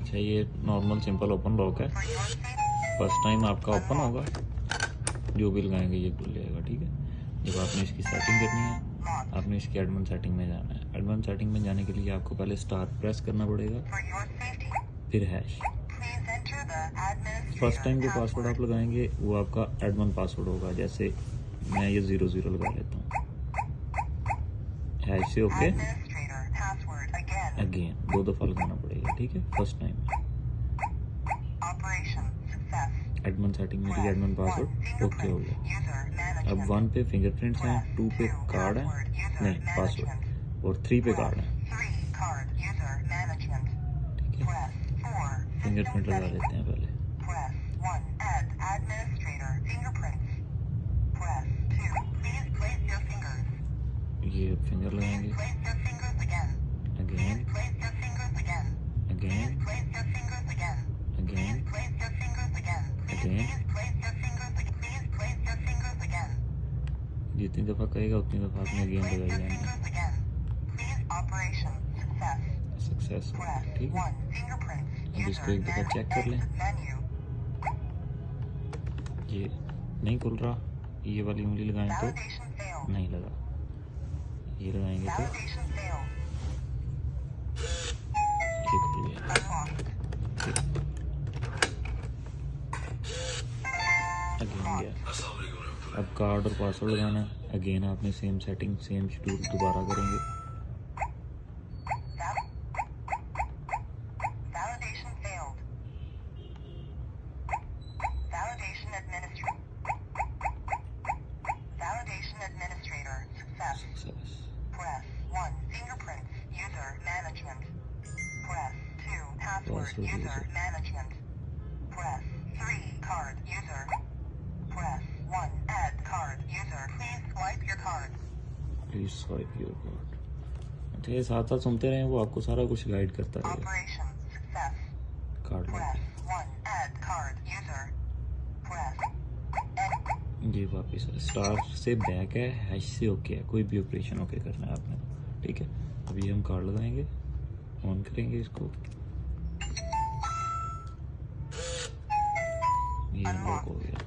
अच्छा, ये normal simple open lock है। फर्स्ट टाइम आपका ओपन होगा, जो भी लगाएंगे ये खुल जाएगा। ठीक है, जब आपने इसकी सेटिंग करनी है, आपने इसकी एडवांस सेटिंग में जाना है। एडवांस सेटिंग में जाने के लिए आपको पहले स्टार प्रेस करना पड़ेगा, फिर हैश। फर्स्ट टाइम जो पासवर्ड आप लगाएंगे वो आपका एडमिन पासवर्ड होगा। जैसे मैं ये 00 लगा लेता हूँ, हैश से ओके, अगेन 2 दफ़ा लगाना पड़ेगा। ठीक है, फर्स्ट टाइम में एडमिन सेटिंग मेरी एडमिन पासवर्ड ओके हो गया। अब 1 पे फिंगरप्रिंट्स हैं, 2 पे कार्ड है, नहीं पासवर्ड, और 3 पे कार्ड है। ठीक है, फिंगरप्रिंट लगा लेते हैं पहले। ये फिंगर लगाएंगे, अगेन अगेन अगेन अगेन। जितनी दफ़ा कहेगा उतनी दफ़ा आपने अगेन लगाई जानी है। सक्सेस हो गया। ठीक है, अब इसको एक दफ़ा चेक कर लें। ये नहीं खुल रहा, ये वाली उंगली लगाएं तो नहीं लगा, ये लगाएंगे तो ये खुल गया। अगेन गया। अब कार्ड और पासवर्ड लगाना है, अगेन आपने सेम सेटिंग सेम शेड्यूल दोबारा करेंगे। Success. Password user, please swipe your card. अच्छा, ये साथ साथ सुनते रहें, वो आपको सारा कुछ गाइड करता रहेगा। कार्ड ये वापस स्टार से बैक है, हैश से ओके है, कोई भी ऑपरेशन ओके करना है आपने। ठीक है, अभी हम कार्ड लगाएंगे, ऑन करेंगे इसको, ये अनलॉक हो गया।